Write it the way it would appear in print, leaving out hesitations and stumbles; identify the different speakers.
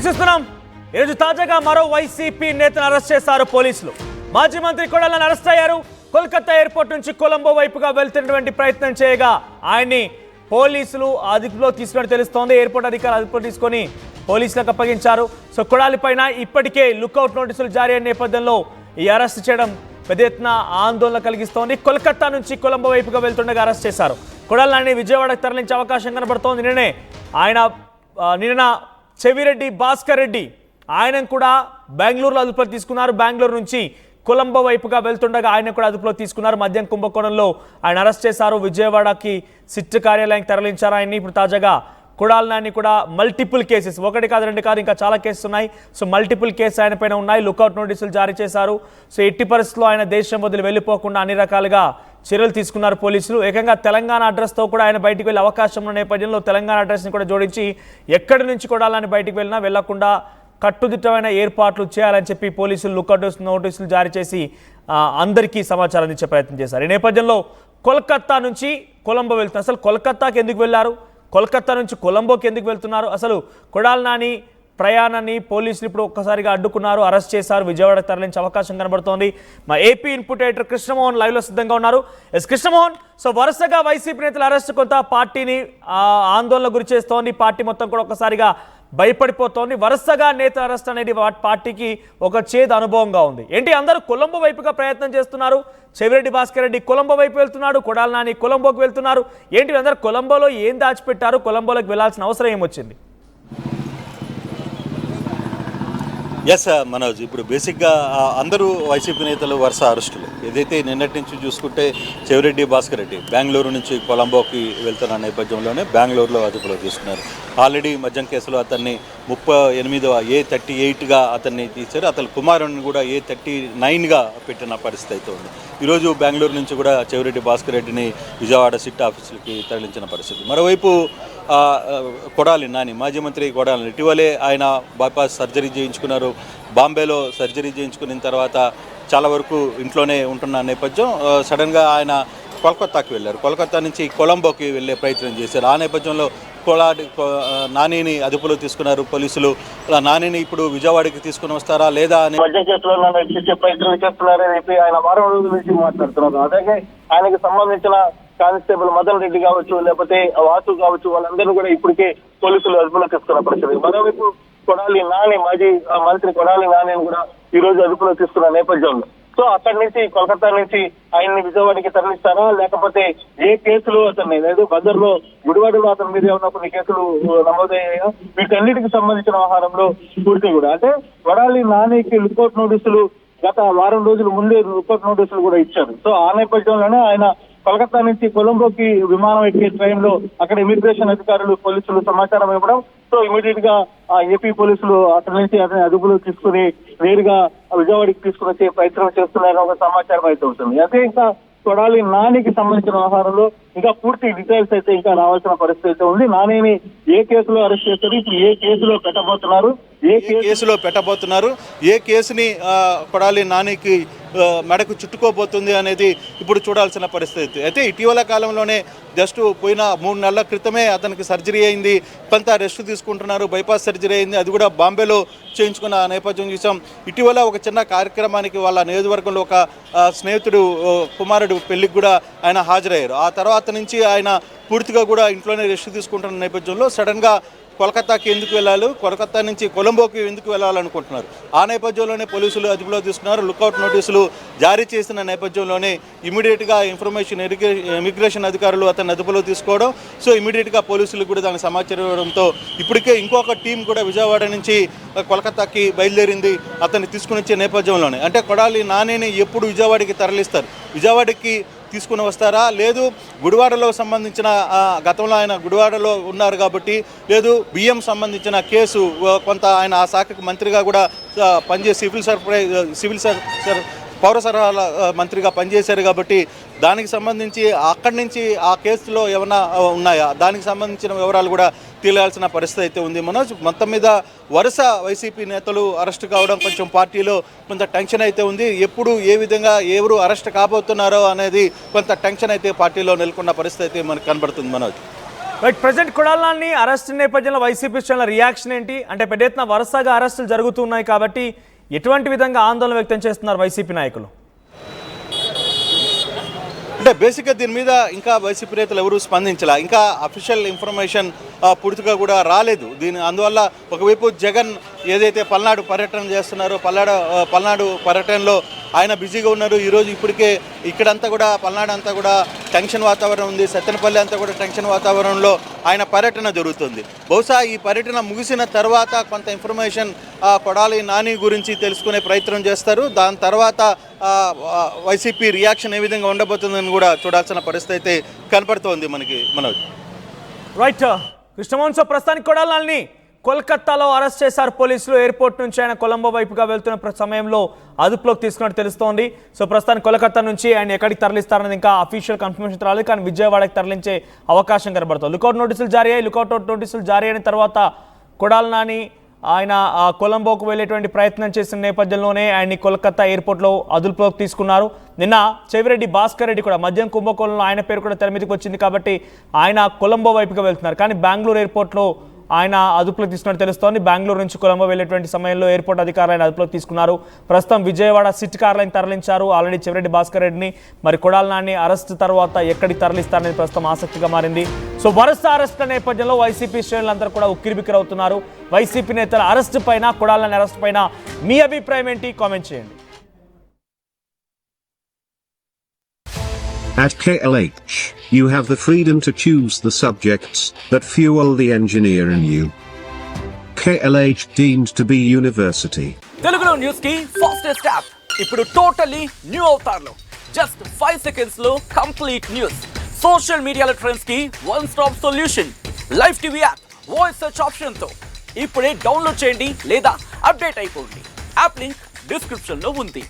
Speaker 1: చూస్తున్నాం. ఈరోజు తాజాగా మరో వైసీపీ నేతను అరెస్ట్ చేశారు పోలీసులు. మాజీ మంత్రి కొడాలని అరెస్ట్ అయ్యారు. కోల్కతా ఎయిర్పోర్ట్ నుంచి కొలంబో వైపుగా వెళ్తున్నటువంటి ప్రయత్నం చేయగా ఆయన్ని పోలీసులు అదుపులో తీసుకుని తెలుస్తోంది. ఎయిర్పోర్ట్ అధికారులు అదుపులో తీసుకొని పోలీసులకు అప్పగించారు. సో కొడాలి పైన ఇప్పటికే లుకౌట్ నోటీసులు జారీ అయిన నేపథ్యంలో ఈ అరెస్ట్ చేయడం పెద్ద ఎత్తున ఆందోళన కలిగిస్తోంది. కోల్కతా నుంచి కొలంబో వైపుగా వెళ్తుండగా అరెస్ట్ చేశారు. కొడాలని విజయవాడకు తరలించే అవకాశం కనబడుతోంది. నిన్న చెవిరెడ్డి భాస్కర్ రెడ్డి ఆయనను కూడా బెంగళూరులో అదుపులో తీసుకున్నారు. బెంగళూరు నుంచి కొలంబో వైపుగా వెళ్తుండగా ఆయన కూడా అదుపులో తీసుకున్నారు. మద్యం కుంభకోణంలో ఆయన అరెస్ట్ చేశారు. విజయవాడకి సిట్ కార్యాలయానికి తరలించారు ఆయన్ని. ఇప్పుడు తాజాగా కొడాలని కూడా మల్టిపుల్ కేసెస్, ఒకటి కాదు రెండు కాదు ఇంకా చాలా కేసెస్ ఉన్నాయి. సో మల్టిపుల్ కేసు ఆయన పైన ఉన్నాయి. లుకౌట్ నోటీసులు జారీ చేశారు. సో ఎట్టి పరిస్థితుల్లో ఆయన దేశం వదిలి వెళ్ళిపోకుండా అన్ని రకాలుగా చర్యలు తీసుకున్నారు పోలీసులు. ఏకంగా తెలంగాణ అడ్రస్తో కూడా ఆయన బయటికి వెళ్ళే అవకాశం ఉన్న నేపథ్యంలో తెలంగాణ అడ్రస్ని కూడా జోడించి ఎక్కడి నుంచి కొడాలని బయటికి వెళ్ళినా వెళ్లకుండా కట్టుదిట్టమైన ఏర్పాట్లు చేయాలని చెప్పి పోలీసులు లుకౌట్ నోటీసులు జారీ చేసి అందరికీ సమాచారం అందించే ప్రయత్నం చేశారు. ఈ నేపథ్యంలో కోల్కతా నుంచి కొలంబో వెళ్తున్నారు. అసలు కోల్కతాకి ఎందుకు వెళ్ళారు, కోల్కతా నుంచి కొలంబోకి ఎందుకు వెళ్తున్నారు, అసలు కొడాలని ప్రయాణాన్ని పోలీసులు ఇప్పుడు ఒక్కసారిగా అడ్డుకున్నారు, అరెస్ట్ చేశారు. విజయవాడకు తరలించే అవకాశం కనబడుతోంది. మా ఏపీ ఇన్పుట్ ఎడిటర్ కృష్ణమోహన్ లైవ్లో సిద్ధంగా ఉన్నారు. కృష్ణమోహన్, సో వరుసగా వైసీపీ నేతల అరెస్ట్ కొంత పార్టీని ఆందోళన గురి చేస్తోంది. పార్టీ మొత్తం కూడా ఒక్కసారిగా భయపడిపోతోంది. వరుసగా నేతల అరెస్ట్ అనేది పార్టీకి ఒక చేదు అనుభవంగా ఉంది. ఏంటి అందరూ కొలంబో వైపుగా ప్రయత్నం చేస్తున్నారు. చెవిరెడ్డి భాస్కర్ రెడ్డి కొలంబో వైపు వెళ్తున్నాడు, కొడాలని కొలంబోకి వెళ్తున్నారు. ఏంటి అందరూ కొలంబోలో ఏం దాచిపెట్టారు, కొలంబోలోకి వెళ్లాల్సిన అవసరం ఏమొచ్చింది?
Speaker 2: ఎస్ మనోజ్, ఇప్పుడు బేసిక్గా అందరూ వైసీపీ నేతలు వరుస అరెస్టులు. ఏదైతే నిన్నటి నుంచి చూసుకుంటే చెవిరెడ్డి భాస్కర్ రెడ్డి బెంగళూరు నుంచి కొలంబోకి వెళ్తున్న నేపథ్యంలోనే బెంగళూరులో అదుపులో తీసుకున్నారు. ఆల్రెడీ మద్యం కేసులో అతన్ని 38వ A38గా అతన్ని తీశారు. అతని కుమారుడిని కూడా A39గా పెట్టిన పరిస్థితి అయితే ఉంది. ఈరోజు బెంగళూరు నుంచి కూడా చెవిరెడ్డి భాస్కర్ రెడ్డిని విజయవాడ సిట్ ఆఫీసులకి తరలించిన పరిస్థితి. మరోవైపు కొడాలి నాని, మాజీ మంత్రి కొడాలి, ఇటీవలే ఆయన బైపాస్ సర్జరీ చేయించుకున్నారు. బాంబేలో సర్జరీ చేయించుకున్న తర్వాత చాలా వరకు ఇంట్లోనే ఉంటున్న నేపథ్యం సడన్గా ఆయన కోల్కతాకి వెళ్ళారు. కోల్కతా నుంచి కొలంబోకి వెళ్ళే ప్రయత్నం చేశారు. ఆ నేపథ్యంలో నానిని అదుపులో తీసుకున్నారు పోలీసులు. నానిని ఇప్పుడు విజయవాడకి తీసుకుని వస్తారా లేదా అని
Speaker 3: మధ్య కేసులో ప్రయత్నం చేస్తున్నారని చెప్పి ఆయన వారం రోజుల నుంచి మాట్లాడుతున్నారు. అలాగే ఆయనకి సంబంధించిన కానిస్టేబుల్ మదన్ రెడ్డి కావచ్చు, లేకపోతే వాసు కావచ్చు, వాళ్ళందరూ కూడా ఇప్పటికే పోలీసులు అదుపులో తీసుకున్న పరిస్థితి. మరోవైపు కొడాలి నాని, మాజీ మంత్రి కొడాలి నానిని కూడా ఈ రోజు అదుపులో తీసుకున్న నేపథ్యంలో సో అక్కడి నుంచి కోల్కతా నుంచి ఆయన్ని విజయవాడకి తరలిస్తారా, లేకపోతే ఏ కేసులు అతన్ని లేదు బజర్లో గుడివాడలో అతని మీద ఉన్న కొన్ని కేసులు నమోదయ్యాయో వీటన్నిటికి సంబంధించిన వ్యవహారంలో పూర్తి కూడా అంటే కొడాలి నానికి లుకౌట్ నోటీసులు గత వారం రోజుల ముందే లుకౌట్ నోటీసులు కూడా ఇచ్చారు. సో ఆ నేపథ్యంలోనే ఆయన కోల్కతా నుంచి కొలంబోకి విమానం ఎక్కే టైంలో అక్కడ ఇమిగ్రేషన్ అధికారులు పోలీసులు సమాచారం ఇవ్వడం, సో ఇమీడియట్ గా ఏపీ పోలీసులు అక్కడి నుంచి అతని అదుపులో తీసుకుని నేరుగా విజయవాడకి తీసుకుని వచ్చే ప్రయత్నం చేస్తున్నారని ఒక సమాచారం అయితే ఉంటుంది. అదే ఇంకా కొడాలి నానికి సంబంధించిన వ్యవహారంలో ఇంకా పూర్తి డీటెయిల్స్ అయితే ఇంకా రావాల్సిన పరిస్థితి అయితే ఉంది. నానిని ఏ కేసులో అరెస్ట్ చేస్తారు, ఇప్పుడు ఏ కేసులో పెట్టబోతున్నారు,
Speaker 2: ఏ కేసుని కొడాలి నానికి మెడకు చుట్టుకోబోతుంది అనేది ఇప్పుడు చూడాల్సిన పరిస్థితి. అయితే ఇటీవల కాలంలోనే జస్ట్ పోయిన 3 నెలల క్రితమే అతనికి సర్జరీ అయింది, కొంత రెస్ట్ తీసుకుంటున్నారు, బైపాస్ సర్జరీ అయింది, అది కూడా బాంబేలో చేయించుకున్న నేపథ్యం చూసాం. ఇటీవల ఒక చిన్న కార్యక్రమానికి వాళ్ళ నియోజకవర్గంలో ఒక స్నేహితుడు కుమారుడు పెళ్లికి కూడా ఆయన హాజరయ్యారు. ఆ తర్వాత నుంచి ఆయన పూర్తిగా కూడా ఇంట్లోనే రెస్ట్ తీసుకుంటున్న నేపథ్యంలో సడన్గా కోల్కతాకి ఎందుకు వెళ్ళాలి, కోల్కతా నుంచి కొలంబోకి ఎందుకు వెళ్ళాలనుకుంటున్నారు. ఆ నేపథ్యంలోనే పోలీసులు అదుపులో తీసుకున్నారు. లుకౌట్ నోటీసులు జారీ చేసిన నేపథ్యంలోనే ఇమీడియట్గా ఇమిగ్రేషన్ అధికారులు అతన్ని అదుపులో తీసుకోవడం, సో ఇమీడియట్గా పోలీసులు కూడా దానికి సమాచారం ఇవ్వడంతో ఇప్పటికే ఇంకొక టీం కూడా విజయవాడ నుంచి కోల్కతాకి బయలుదేరింది అతన్ని తీసుకుని వచ్చే నేపథ్యంలోనే. అంటే కొడాలి నానిని ఎప్పుడు విజయవాడకి తరలిస్తారు, విజయవాడకి తీసుకుని వస్తారా, లేదు గుడివాడలో సంబంధించిన గతంలో ఆయన గుడివాడలో ఉన్నారు కాబట్టి లేదు బియ్యం సంబంధించిన కేసు కొంత ఆయన ఆ శాఖకు మంత్రిగా కూడా పనిచేసి సివిల్ పౌర సరఫరాల మంత్రిగా పనిచేశారు కాబట్టి దానికి సంబంధించి అక్కడి నుంచి ఆ కేసులో ఏమైనా ఉన్నాయా, దానికి సంబంధించిన వివరాలు కూడా తెలియాల్సిన పరిస్థితి అయితే ఉంది. మనోజ్, మొత్తం మీద వరుస వైసీపీ నేతలు అరెస్ట్ కావడం కొంచెం పార్టీలో కొంత టెన్షన్ అయితే ఉంది. ఎప్పుడు ఏ విధంగా ఎవరు అరెస్ట్ కాబోతున్నారో అనేది కొంత టెన్షన్ అయితే పార్టీలో నెలకొన్న పరిస్థితి అయితే మనకు కనబడుతుంది. మనోజ్,
Speaker 1: రైట్, ప్రజెంట్ కొడాలని అరెస్ట్ నేపథ్యంలో వైసీపీ శ్రేణుల రియాక్షన్ ఏంటి? అంటే పెద్ద ఎత్తున వరుసగా అరెస్టులు జరుగుతున్నాయి కాబట్టి ఎటువంటి విధంగా ఆందోళన వ్యక్తం చేస్తున్నారు వైసీపీ నాయకులు?
Speaker 2: అంటే బేసిక్గా దీని మీద ఇంకా వైసీపీ నేతలు ఎవరు స్పందించాల, ఇంకా అఫీషియల్ ఇన్ఫర్మేషన్ పూర్తిగా కూడా రాలేదు. అందువల్ల ఒకవైపు జగన్ ఏదైతే పల్నాడు పర్యటన చేస్తున్నారో పల్నాడు పర్యటనలో ఆయన బిజీగా ఉన్నారు. ఈరోజు ఇప్పటికే ఇక్కడంతా కూడా పల్నాడు అంతా కూడా టెన్షన్ వాతావరణం ఉంది, సత్తెనపల్లి అంతా కూడా టెన్షన్ వాతావరణంలో ఆయన పర్యటన జరుగుతుంది. బహుశా ఈ పర్యటన ముగిసిన తర్వాత కొంత ఇన్ఫర్మేషన్ కొడాలి నాని గురించి తెలుసుకునే ప్రయత్నం చేస్తారు. దాని తర్వాత వైసీపీ రియాక్షన్ ఏ విధంగా ఉండబోతుందని కూడా చూడాల్సిన పరిస్థితి అయితే కనపడుతోంది మనోజ్.
Speaker 1: రైట్, కృష్ణమోహన్, సో ప్రస్తుతానికి కొడాలని కోల్కతాలో అరెస్ట్ చేశారు పోలీసులు. ఎయిర్పోర్ట్ నుంచి ఆయన కొలంబో వైపుగా వెళ్తున్న సమయంలో అదుపులోకి తీసుకున్నట్టు తెలుస్తోంది. సో ప్రస్తుతానికి కోల్కతా నుంచి ఆయన ఎక్కడికి తరలిస్తారనేది ఇంకా అఫీషియల్ కన్ఫర్మేషన్ రాలేదు, కానీ విజయవాడకి తరలించే అవకాశం కనబడుతుంది. లుకౌట్ నోటీసులు జారీ అయిన తర్వాత కొడాలి నాని ఆయన కొలంబోకు వెళ్ళేటువంటి ప్రయత్నం చేసిన నేపథ్యంలోనే ఆయన్ని కోల్కతా ఎయిర్పోర్ట్లో అదుపులోకి తీసుకున్నారు. నిన్న చెవిరెడ్డి భాస్కర్ రెడ్డి కూడా మద్యం కుంభకోణంలో ఆయన పేరు కూడా తెర మీదకి వచ్చింది కాబట్టి ఆయన కొలంబో వైపుగా వెళ్తున్నారు. కానీ బెంగళూరు ఎయిర్పోర్ట్లో ఆయన అదుపులోకి తీసుకున్నట్టు తెలుస్తోంది. బెంగళూరు నుంచి కొలంబో వెళ్ళేటువంటి సమయంలో ఎయిర్పోర్ట్ అధికారులు ఆయన అదుపులోకి తీసుకున్నారు. ప్రస్తుతం విజయవాడ సిట్ కార్లను తరలించారు. ఆల్రెడీ చెవిరెడ్డి భాస్కర్ రెడ్డిని, మరి కొడాలి నాని అరెస్ట్ తర్వాత ఎక్కడికి తరలిస్తారనేది ప్రస్తుతం ఆసక్తిగా మారింది. సో వరుస అరెస్టుల నేపథ్యంలో వైసీపీ శ్రేణులందరూ కూడా ఉక్కిరిబిక్కిరవుతున్నారు. వైసీపీ నేతల అరెస్టు పైన, కొడాలి నాని అరెస్ట్ పైన మీ అభిప్రాయం ఏంటి? కామెంట్ చేయండి.
Speaker 4: At KLH, you have the freedom to choose the subjects that fuel the engineer in you. KLH deemed to be university.
Speaker 5: తెలుగులో న్యూస్ కి ఫాస్టెస్ట్ యాప్ ఇప్పుడు టోటల్లీ న్యూ అవతార్లో జస్ట్ 5 సెకండ్స్ లో complete news, social మీడియాలో trends కి one stop solution, live TV app, voice search option తో ఇప్పుడే download చేయండి లేదా అప్డేట్ అయిపోండి. యాప్ లింక్ డిస్క్రిప్షన్ లో ఉంది.